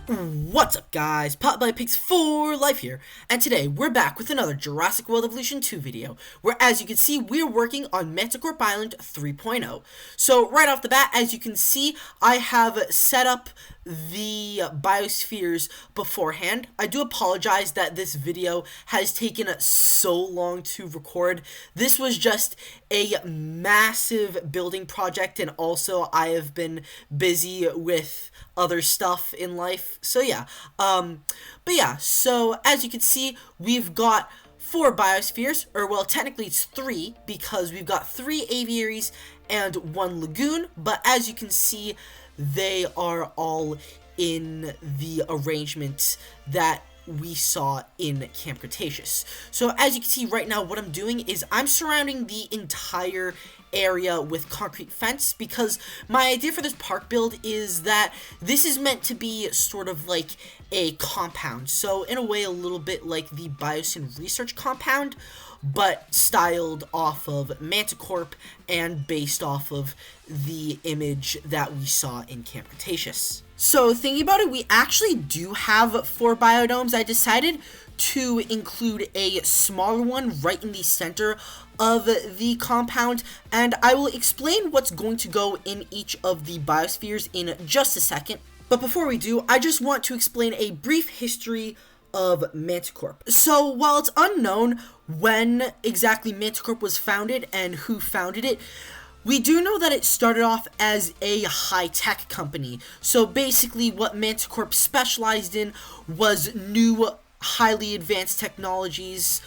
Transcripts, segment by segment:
What's up guys, Bottai Pigs for Life here, and today we're back with another Jurassic World Evolution 2 video, where as you can see, we're working on Mantah Corp Island 3.0. So right off the bat, as you can see, I have set up the biospheres beforehand. I do apologize that this video has taken so long to record. This was just a massive building project, and also I have been busy with other stuff in life. So yeah, so as you can see, we've got 4 biospheres, or well, technically it's 3, because we've got 3 aviaries and 1 lagoon, but as you can see, they are all in the arrangement that we saw in Camp Cretaceous. So as you can see right now, what I'm doing is I'm surrounding the entire area with concrete fence, because my idea for this park build is that this is meant to be sort of like a compound. So in a way, a little bit like the Biosyn research compound, but styled off of Mantah Corp and based off of the image that we saw in Camp Cretaceous. So thinking about it, we actually do have 4 biodomes. I decided to include a smaller one right in the center of the compound, and I will explain what's going to go in each of the biospheres in just a second. But before we do, I just want to explain a brief history of Mantah Corp. So while it's unknown when exactly Mantah Corp was founded and who founded it, we do know that it started off as a high-tech company. So basically what Mantah Corp specialized in was new, highly advanced technologies,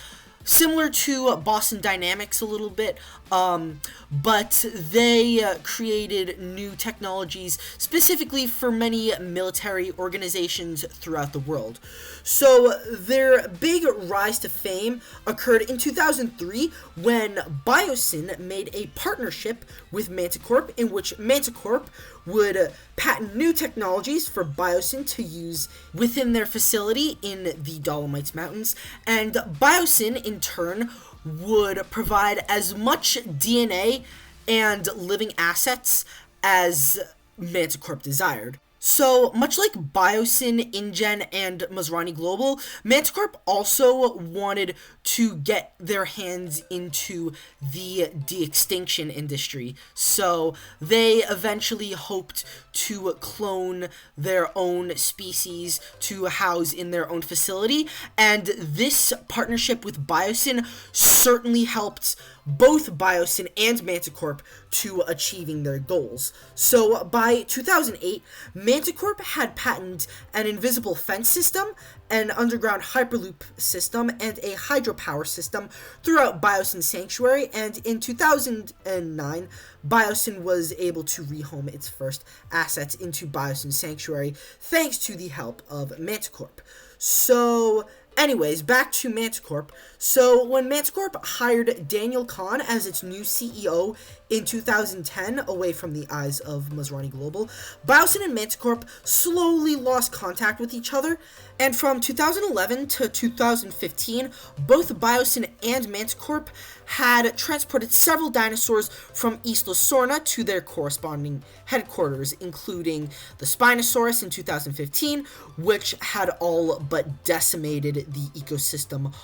similar to Boston Dynamics a little bit, but they created new technologies specifically for many military organizations throughout the world. So their big rise to fame occurred in 2003 when Biosyn made a partnership with Mantah Corp, in which Mantah Corp would patent new technologies for Biosyn to use within their facility in the Dolomites Mountains, and Biosyn in turn would provide as much DNA and living assets as Mantah Corp desired. So, much like Biosyn, InGen, and Masrani Global, Mantah Corp also wanted to get their hands into the de-extinction industry. So, they eventually hoped to clone their own species to house in their own facility, and this partnership with Biosyn certainly helped both Biosyn and Mantah Corp to achieving their goals. So by 2008, Mantah Corp had patented an invisible fence system, an underground hyperloop system, and a hydropower system throughout Biosyn Sanctuary, and in 2009, Biosyn was able to rehome its first assets into Biosyn Sanctuary thanks to the help of Mantah Corp. So anyways, back to Mantah Corp. So when Mantah Corp hired Daniel Kahn as its new CEO in 2010, away from the eyes of Masrani Global, Biosyn and Mantah Corp slowly lost contact with each other, and from 2011 to 2015, both Biosyn and Mantah Corp had transported several dinosaurs from Isla Sorna to their corresponding headquarters, including the Spinosaurus in 2015, which had all but decimated the ecosystem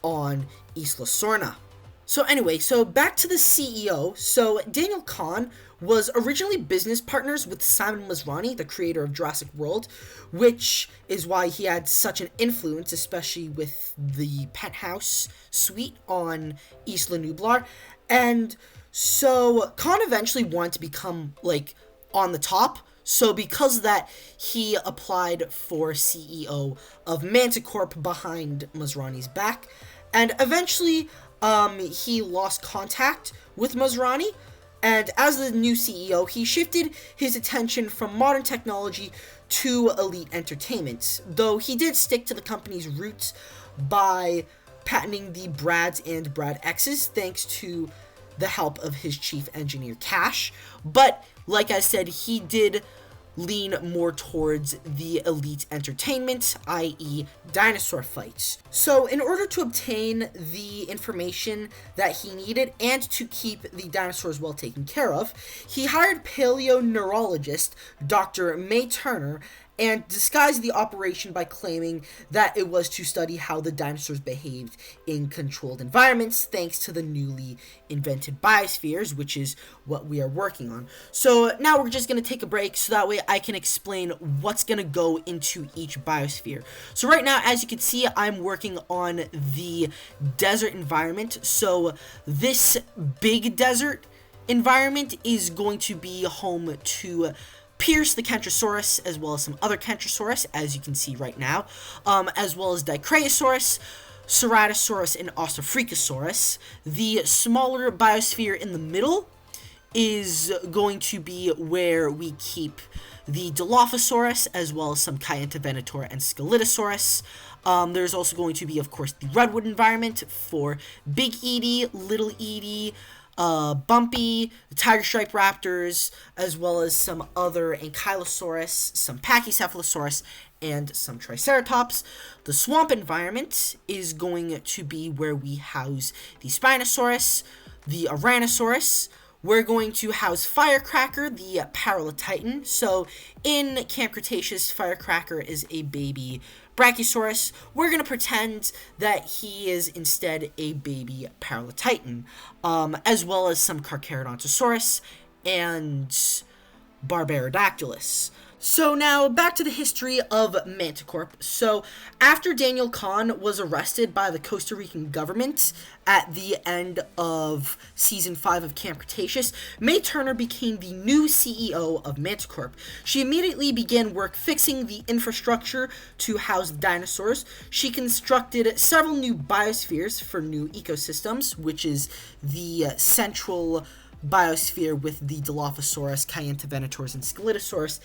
on Isla Sorna. So anyway, so back to the CEO. So Daniel Kahn was originally business partners with Simon Masrani, the creator of Jurassic World, which is why he had such an influence, especially with the penthouse suite on Isla Nublar. And so Kahn eventually wanted to become, like, on the top. So because of that, he applied for CEO of Mantah Corp behind Masrani's back. And eventually, he lost contact with Masrani, and as the new CEO, he shifted his attention from modern technology to elite entertainment, though he did stick to the company's roots by patenting the Brads and Brad X's thanks to the help of his chief engineer Cash. But like I said, he did lean more towards the elite entertainment, i.e. dinosaur fights. So in order to obtain the information that he needed and to keep the dinosaurs well taken care of, he hired paleoneurologist Dr. May Turner and disguised the operation by claiming that it was to study how the dinosaurs behaved in controlled environments thanks to the newly invented biospheres, which is what we are working on. So now we're just going to take a break so that way I can explain what's going to go into each biosphere. So right now, as you can see, I'm working on the desert environment. So this big desert environment is going to be home to Pierce the Kentrosaurus, as well as some other Kentrosaurus, as you can see right now, as well as Dicraeosaurus, Ceratosaurus, and Australopithecus. The smaller biosphere in the middle is going to be where we keep the Dilophosaurus, as well as some Kayenta-Venator and Scelidosaurus. There's also going to be, of course, the redwood environment for Big Edie, Little Edie, Bumpy, tiger stripe raptors, as well as some other Ankylosaurus, some Pachycephalosaurus, and some Triceratops. The swamp environment is going to be where we house the Spinosaurus, the Ouranosaurus. We're going to house Firecracker, the Paralotitan. So in Camp Cretaceous, Firecracker is a baby Brachiosaurus. We're going to pretend that he is instead a baby Paralotitan, as well as some Carcharodontosaurus and Barbarodactylus. So now, back to the history of Mantah Corp. So, after Daniel Kahn was arrested by the Costa Rican government at the end of Season 5 of Camp Cretaceous, May Turner became the new CEO of Mantah Corp. She immediately began work fixing the infrastructure to house the dinosaurs. She constructed several new biospheres for new ecosystems, which is the central biosphere with the Dilophosaurus, Kayenta-Venators, and Scelidosaurus.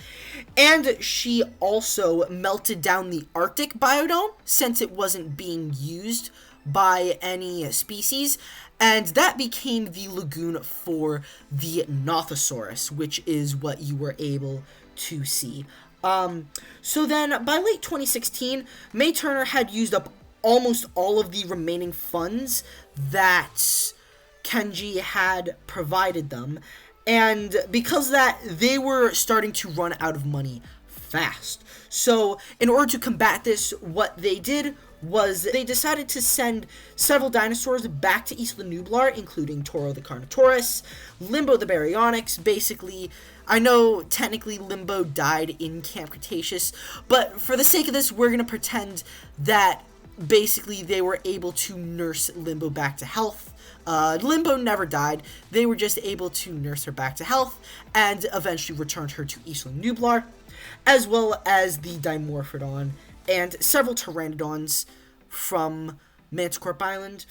And she also melted down the Arctic biodome since it wasn't being used by any species, and that became the lagoon for the Nothosaurus, which is what you were able to see. So then, by late 2016, May Turner had used up almost all of the remaining funds that Kenji had provided them, and because of that, they were starting to run out of money fast. So in order to combat this, what they did was they decided to send several dinosaurs back to Isla Nublar, including Toro the Carnotaurus, Limbo the Baryonyx. Basically, I know technically Limbo died in Camp Cretaceous, but for the sake of this, we're going to pretend that basically they were able to nurse Limbo back to health. Limbo never died. They were just able to nurse her back to health and eventually returned her to Isla Nublar, as well as the Dimorphodon and several Pteranodons from Mantah Corp Island.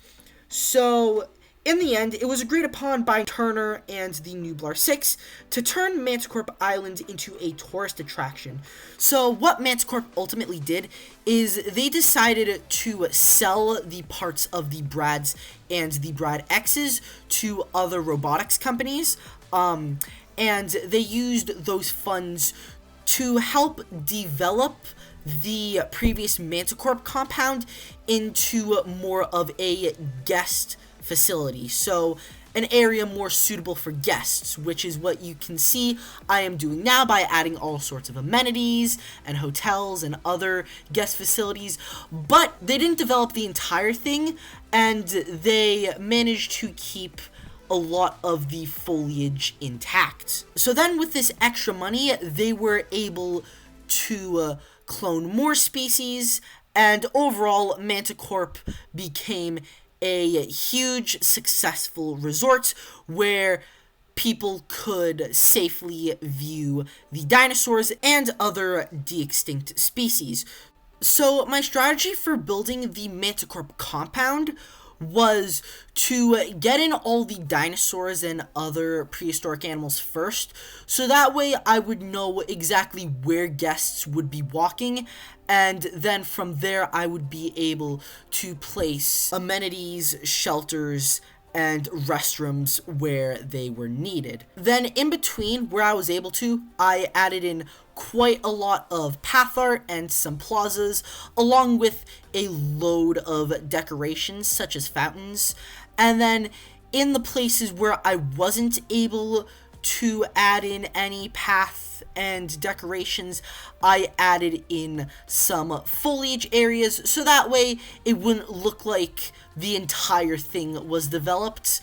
So, in the end, it was agreed upon by Turner and the Nublar 6 to turn Mantah Corp Island into a tourist attraction. So what Mantah Corp ultimately did is they decided to sell the parts of the Brads and the Brad X's to other robotics companies, and they used those funds to help develop the previous Mantah Corp compound into more of a guest facility, so an area more suitable for guests, which is what you can see I am doing now by adding all sorts of amenities and hotels and other guest facilities. But they didn't develop the entire thing, and they managed to keep a lot of the foliage intact. So then with this extra money, they were able to clone more species, and overall Mantah Corp became a huge successful resort where people could safely view the dinosaurs and other de-extinct species. So my strategy for building the Mantah Corp compound was to get in all the dinosaurs and other prehistoric animals first, so that way I would know exactly where guests would be walking, and then from there I would be able to place amenities, shelters, and restrooms where they were needed. Then in between, where I was able to, I added in quite a lot of path art and some plazas, along with a load of decorations such as fountains. And then in the places where I wasn't able to add in any path and decorations, I added in some foliage areas, so that way it wouldn't look like the entire thing was developed.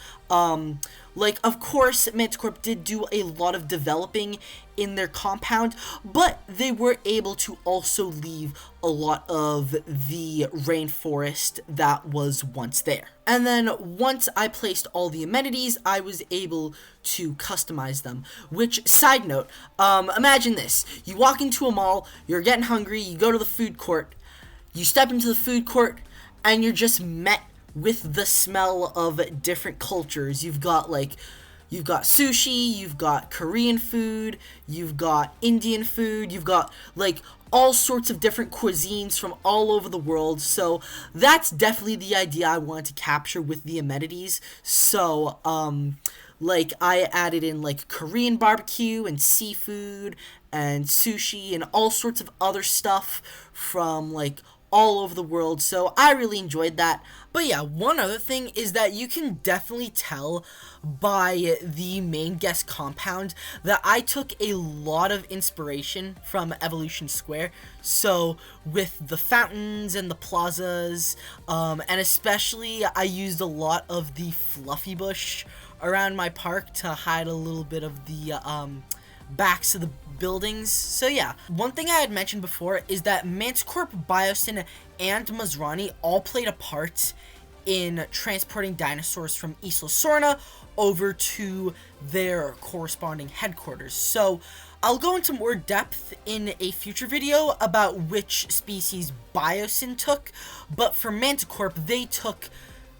Like, of course, Mantah Corp did do a lot of developing in their compound, but they were able to also leave a lot of the rainforest that was once there. And then once I placed all the amenities, I was able to customize them. Which, side note, imagine this. You walk into a mall, you're getting hungry, you go to the food court, you step into the food court, and you're just met with the smell of different cultures. You've got sushi, you've got Korean food, you've got Indian food, you've got like all sorts of different cuisines from all over the world. So that's definitely the idea I wanted to capture with the amenities. So like I added in like Korean barbecue and seafood and sushi and all sorts of other stuff from like all over the world, so I really enjoyed that. But yeah, one other thing is that you can definitely tell by the main guest compound that I took a lot of inspiration from Evolution Square. So with the fountains and the plazas, and especially I used a lot of the fluffy bush around my park to hide a little bit of the backs of the buildings. So yeah, one thing I had mentioned before is that Mantah Corp, Biosyn, and Masrani all played a part in transporting dinosaurs from Isla Sorna over to their corresponding headquarters. So I'll go into more depth in a future video about which species Biosyn took, but for Mantah Corp, they took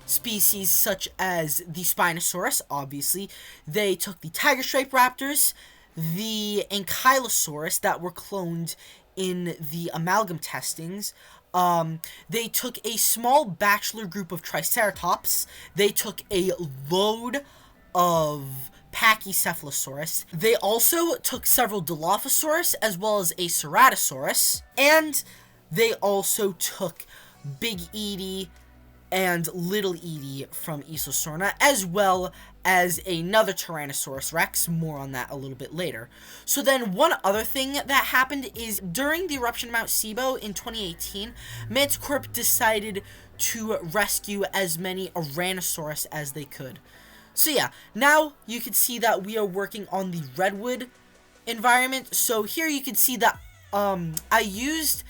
species such as the Spinosaurus, obviously. They took the tiger stripe raptors, the Ankylosaurus that were cloned in the amalgam testings. They took a small bachelor group of Triceratops. They took a load of Pachycephalosaurus. They also took several Dilophosaurus as well as a Ceratosaurus. And they also took Big Edie and Little Edie from Isla Sorna, as well as another Tyrannosaurus Rex. More on that a little bit later. So then one other thing that happened is during the eruption of Mount Sibo in 2018, Mantah Corp decided to rescue as many Ouranosaurus as they could. So yeah, now you can see that we are working on the redwood environment. So here you can see that I used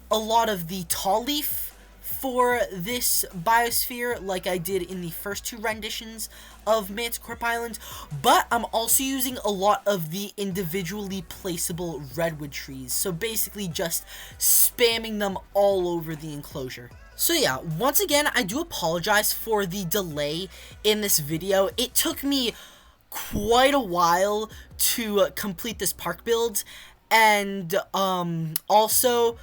a lot of the tall leaf for this biosphere, like I did in the first two renditions of Mantah Corp Island, but I'm also using a lot of the individually placeable redwood trees, so basically just spamming them all over the enclosure. So yeah, once again, I do apologize for the delay in this video. It took me quite a while to complete this park build, and also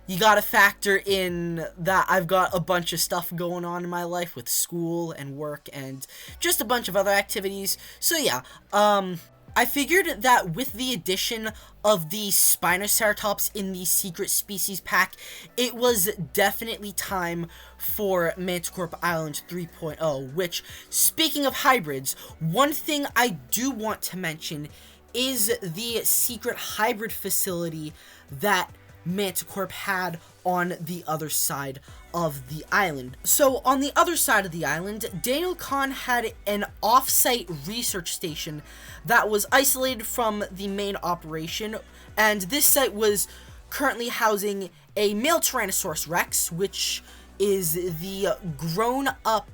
you gotta factor in that I've got a bunch of stuff going on in my life with school and work and just a bunch of other activities. So yeah, I figured that with the addition of the Spinoceratops in the Secret Species pack, it was definitely time for Mantah Corp Island 3.0, which, speaking of hybrids, one thing I do want to mention is the secret hybrid facility that Mantah Corp had on the other side of the island. So on the other side of the island, Daniel Kahn had an off-site research station that was isolated from the main operation, and this site was currently housing a male Tyrannosaurus Rex, which is the grown-up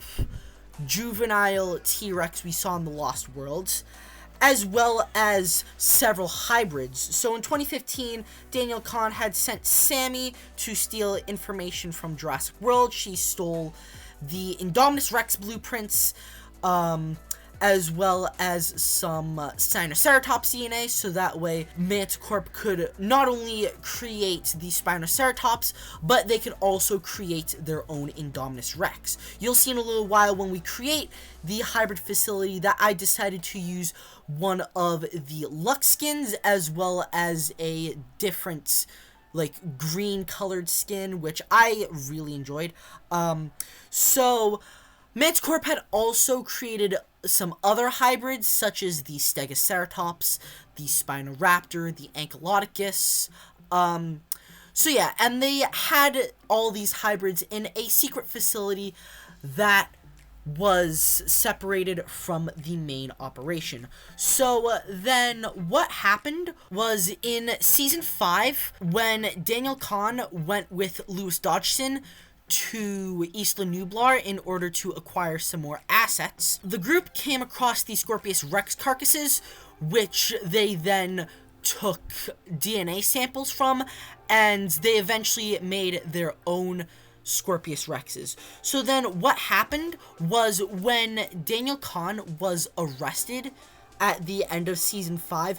juvenile T-Rex we saw in the Lost Worlds, as well as several hybrids. So in 2015, Daniel Kahn had sent Sammy to steal information from Jurassic World. She stole the Indominus Rex blueprints, as well as some Spinoceratops DNA, so that way Mantah Corp could not only create the Spinoceratops, but they could also create their own Indominus Rex. You'll see in a little while when we create the hybrid facility that I decided to use one of the Lux skins, as well as a different, like, green colored skin, which I really enjoyed. So Mantah Corp had also created some other hybrids, such as the Stegoceratops, the Spinoraptor, the Ankylodocus. So yeah, and they had all these hybrids in a secret facility that was separated from the main operation. So then what happened was in season 5, when Daniel Kahn went with Louis Dodgson to Isla Nublar in order to acquire some more assets, the group came across the Scorpius Rex carcasses, which they then took DNA samples from, and they eventually made their own Scorpius Rexes. So then what happened was, when Daniel Kahn was arrested at the end of season 5,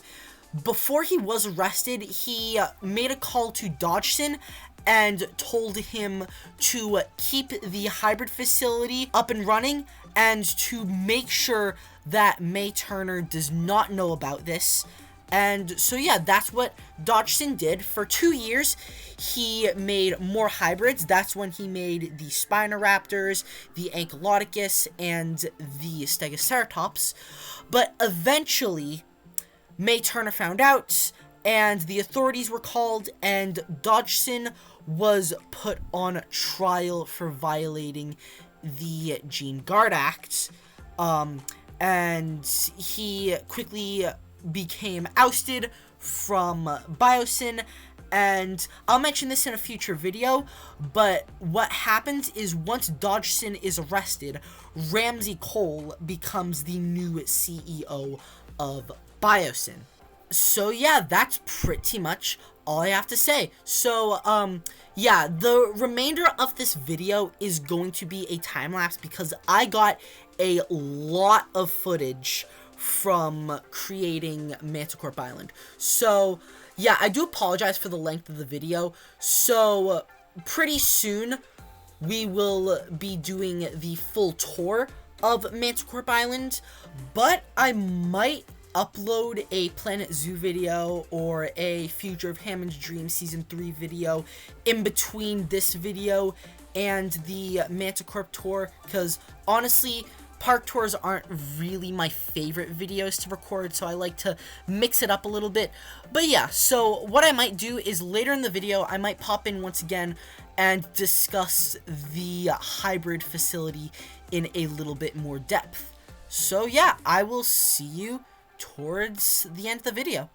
before he was arrested, he made a call to Dodgson and told him to keep the hybrid facility up and running and to make sure that May Turner does not know about this. And so yeah, that's what Dodgson did. For 2 years, he made more hybrids. That's when he made the Spinoraptors, the Ankylodocus, and the Stegoceratops. But eventually, May Turner found out, and the authorities were called, and Dodgson was put on trial for violating the Gene Guard Act. And he quickly became ousted from Biosyn, and I'll mention this in a future video, but what happens is, once Dodgson is arrested, Ramsey Cole becomes the new CEO of Biosyn. So yeah, that's pretty much all I have to say. So, yeah, the remainder of this video is going to be a time-lapse because I got a lot of footage from creating Mantah Corp Island. So, yeah, I do apologize for the length of the video. So, pretty soon, we will be doing the full tour of Mantah Corp Island, but I might upload a Planet Zoo video or a Future of Hammond's Dream Season 3 video in between this video and the Mantah Corp tour, because honestly, park tours aren't really my favorite videos to record, so I like to mix it up a little bit. But yeah, so what I might do is later in the video, I might pop in once again and discuss the hybrid facility in a little bit more depth. So yeah, I will see you towards the end of the video.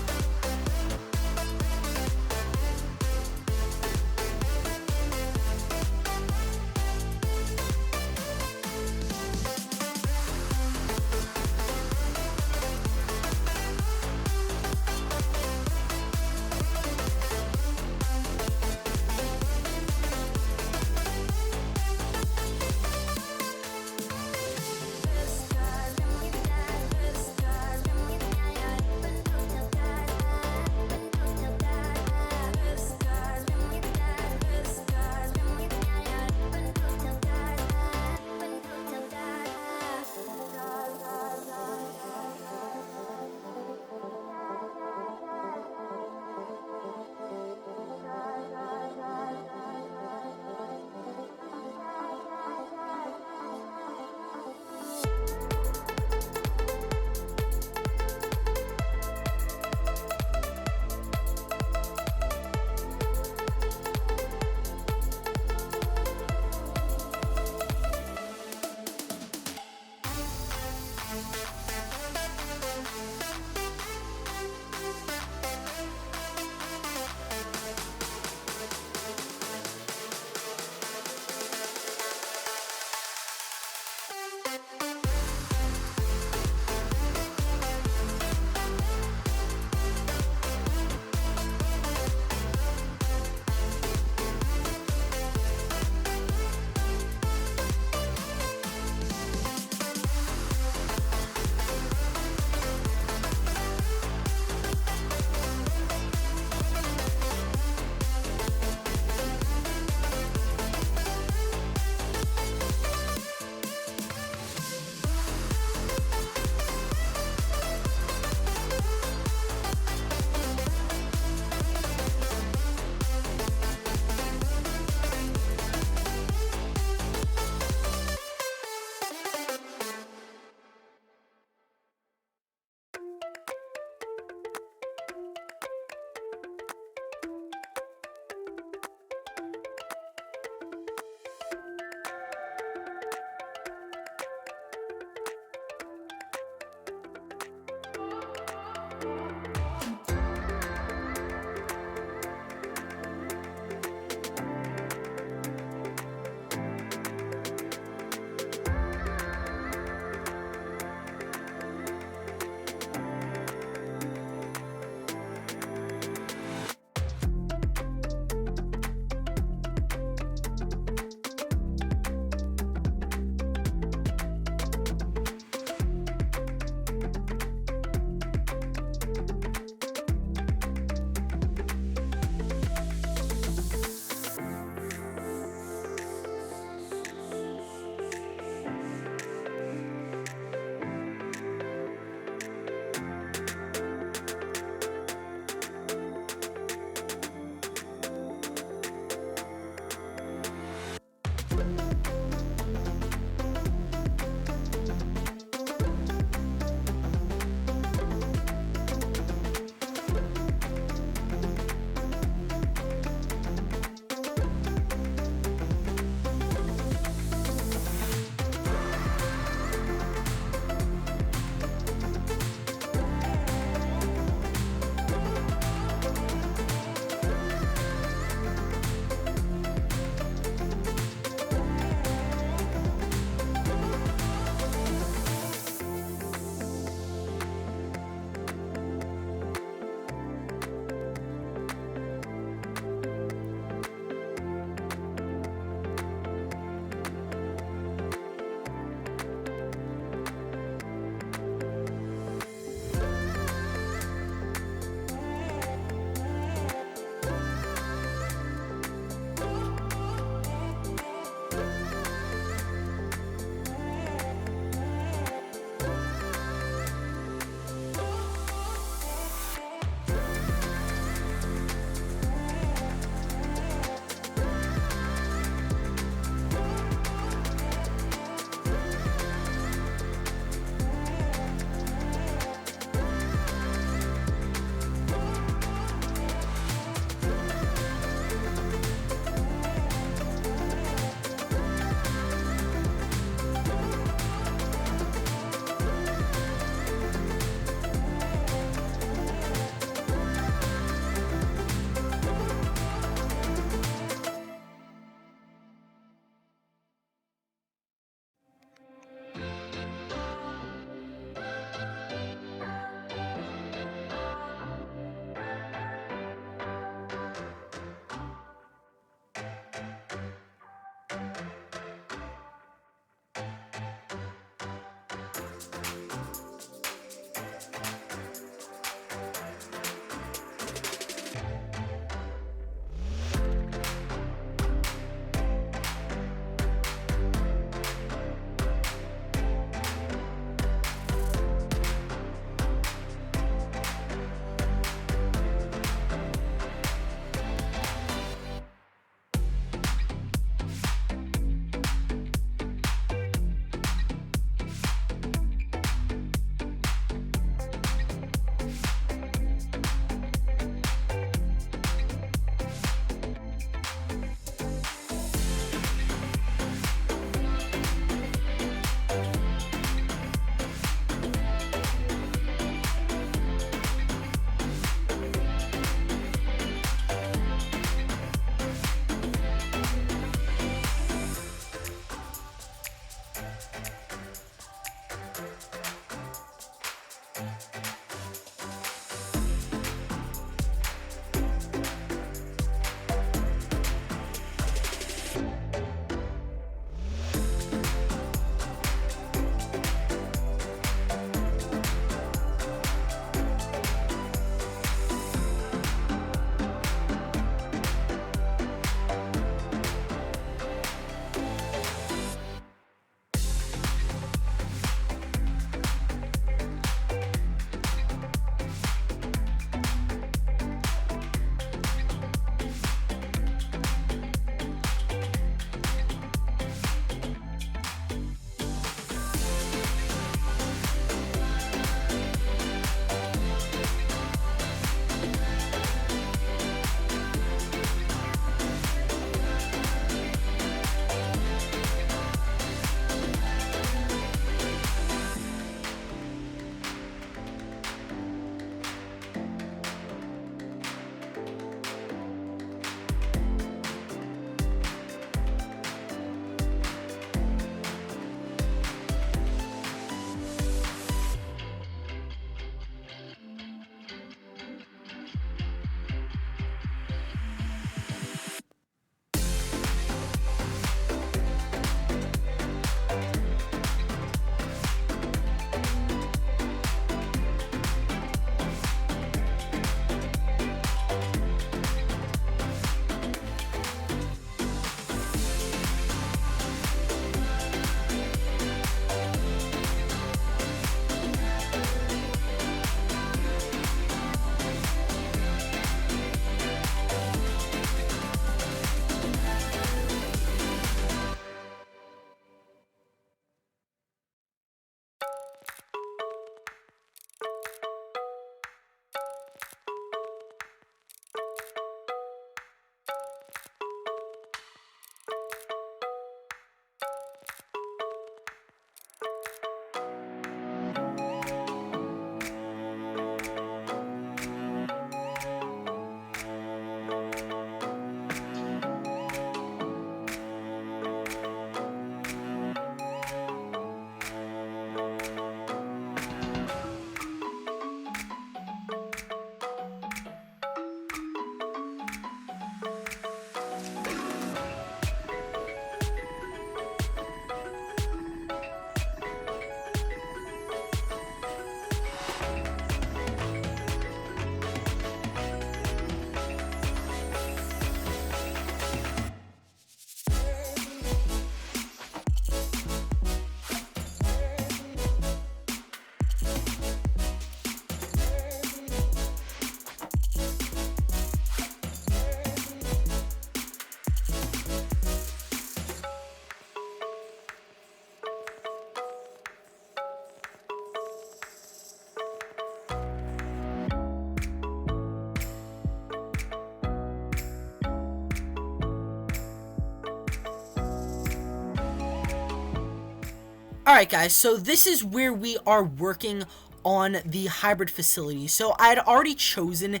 Alright guys, so this is where we are working on the hybrid facility. So I had already chosen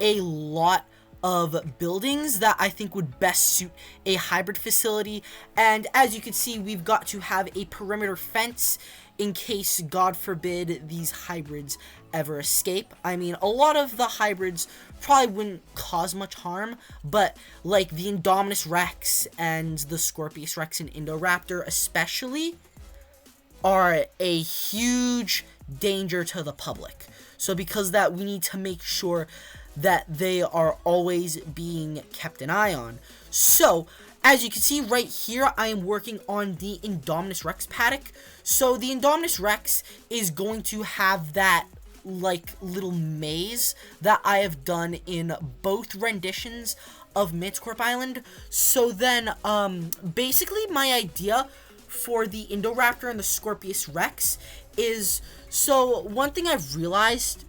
a lot of buildings that I think would best suit a hybrid facility, and as you can see, we've got to have a perimeter fence in case, God forbid, these hybrids ever escape. I mean, a lot of the hybrids probably wouldn't cause much harm, but like the Indominus Rex and the Scorpius Rex and Indoraptor especially are a huge danger to the public. So because of that, we need to make sure that they are always being kept an eye on. So as you can see right here, I am working on the Indominus Rex paddock. So the Indominus Rex is going to have that like little maze that I have done in both renditions of Mantah Corp Island. So then basically my idea for the Indoraptor and the Scorpius Rex is, so one thing I've realized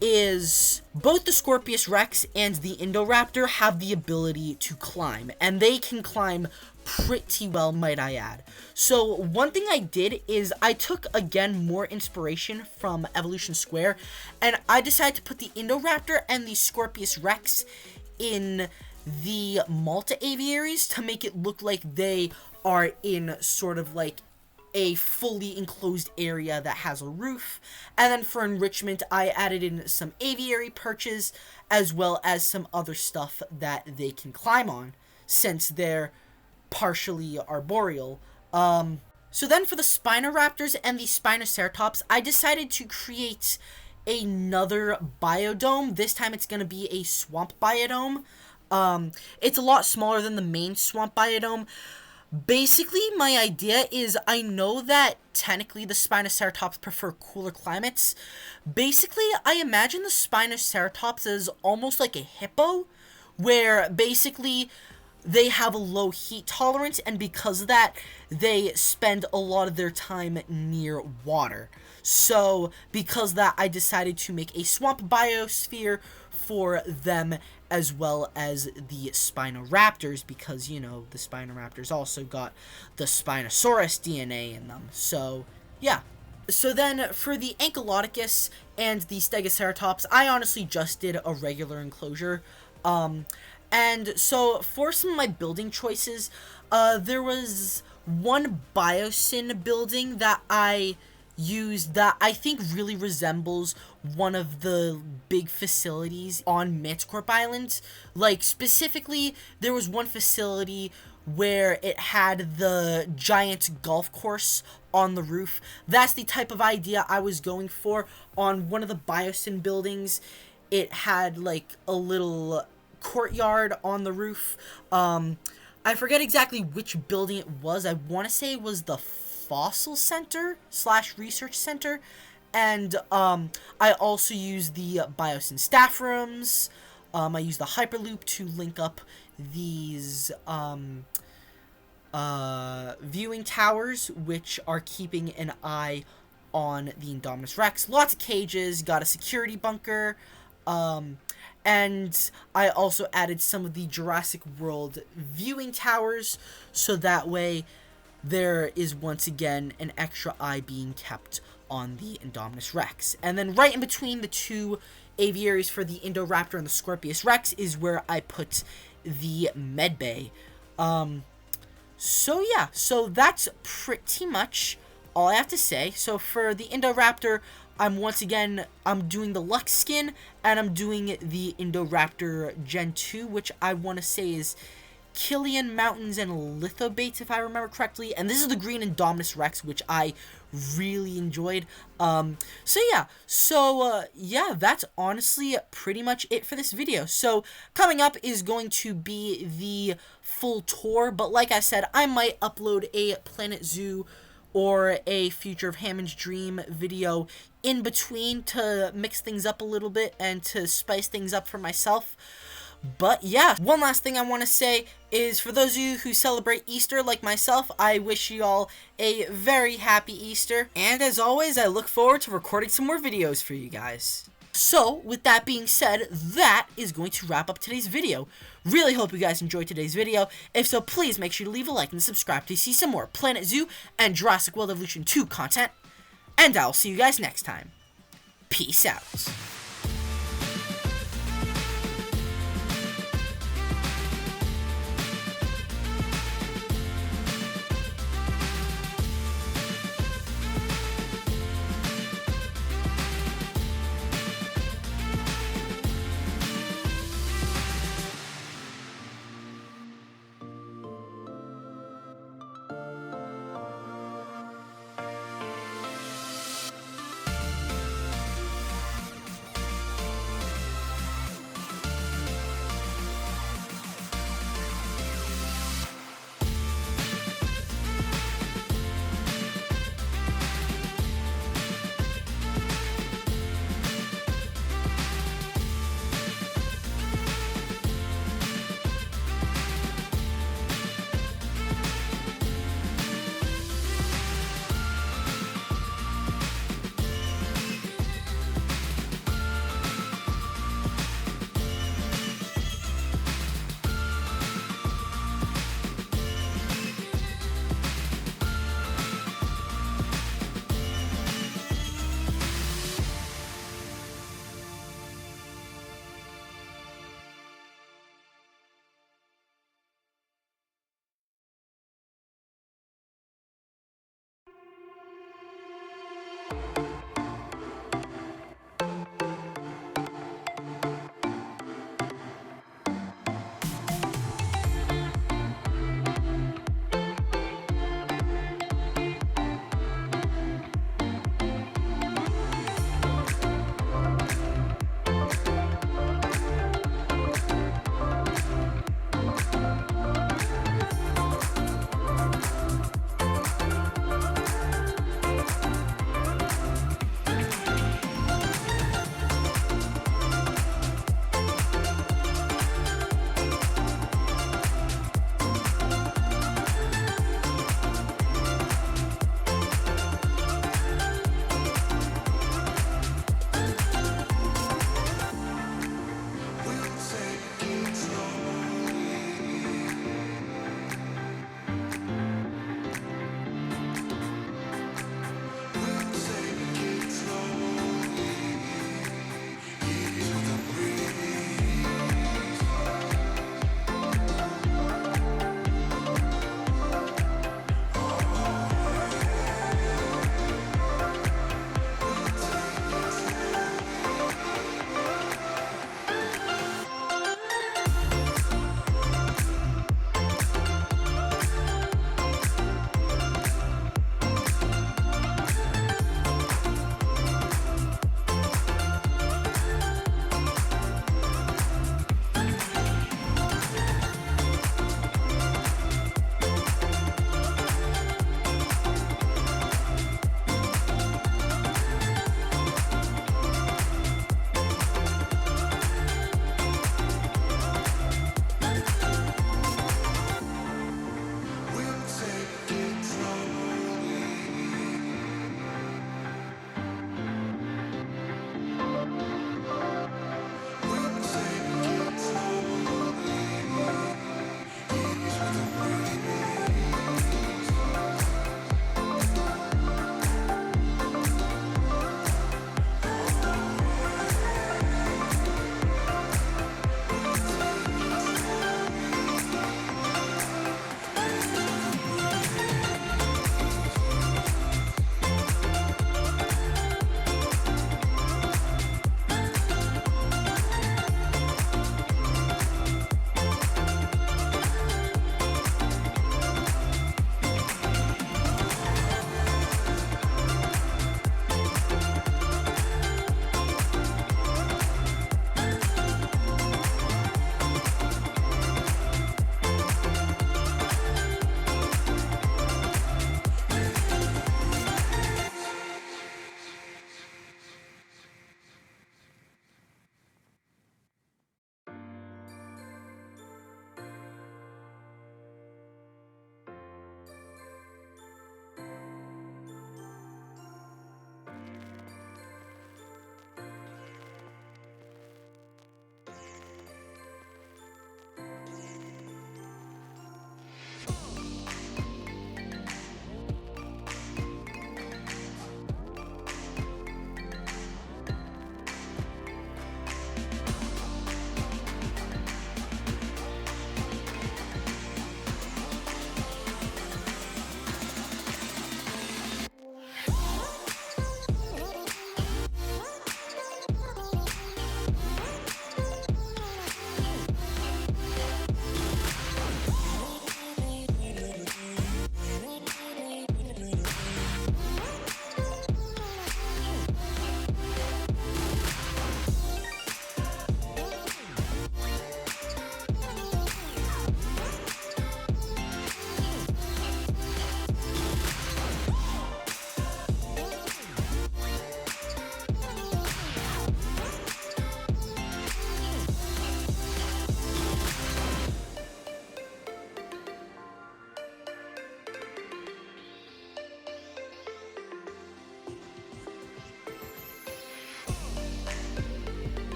is both the Scorpius Rex and the Indoraptor have the ability to climb, and they can climb pretty well, might I add. So one thing I did is I took, again, more inspiration from Evolution Square, and I decided to put the Indoraptor and the Scorpius Rex in the Malta aviaries to make it look like they are in sort of like a fully enclosed area that has a roof. And then for enrichment, I added in some aviary perches as well as some other stuff that they can climb on, since they're partially arboreal. So then for the Spinoraptors and the Spinoceratops, I decided to create another biodome. This time it's going to be a swamp biodome. It's a lot smaller than the main swamp biodome. Basically, my idea is, I know that technically the Spinoceratops prefer cooler climates. Basically, I imagine the Spinoceratops as almost like a hippo, where basically they have a low heat tolerance, and because of that, they spend a lot of their time near water. So, because of that, I decided to make a swamp biosphere for them, as well as the Spinoraptors, because, you know, the Spinoraptors also got the Spinosaurus DNA in them. So, yeah. So then, for the Ankylodocus and the Stegoceratops, I honestly just did a regular enclosure. And so, for some of my building choices, there was one Biosyn building that I used that I think really resembles one of the big facilities on Mantah Corp Island. Like, specifically, there was one facility where it had the giant golf course on the roof. That's the type of idea I was going for on one of the Biosyn buildings. It had, like, a little courtyard on the roof. I forget exactly which building it was. I want to say it was the Fossil Center / Research Center, and I also used the Biosyn staff rooms. I used the Hyperloop to link up these viewing towers, which are keeping an eye on the Indominus Rex. Lots of cages, got a security bunker, and I also added some of the Jurassic World viewing towers, so that way there is once again an extra eye being kept on the Indominus Rex. And then right in between the two aviaries for the Indoraptor and the Scorpius Rex is where I put the medbay. So yeah, so that's pretty much all I have to say. So for the Indoraptor, I'm doing the Lux skin, and I'm doing the Indoraptor Gen 2, which I want to say is Killian Mountains and Lithobates, if I remember correctly. And this is the green Indominus Rex, which I really enjoyed. So yeah, that's honestly pretty much it for this video. So coming up is going to be the full tour, but like I said, I might upload a Planet Zoo or a Future of Hammond's Dream video in between to mix things up a little bit and to spice things up for myself. But yeah, one last thing I want to say is, for those of you who celebrate Easter like myself, I wish you all a very happy Easter. And as always, I look forward to recording some more videos for you guys. So, with that being said, that is going to wrap up today's video. Really hope you guys enjoyed today's video. If so, please make sure to leave a like and subscribe to see some more Planet Zoo and Jurassic World Evolution 2 content. And I'll see you guys next time. Peace out.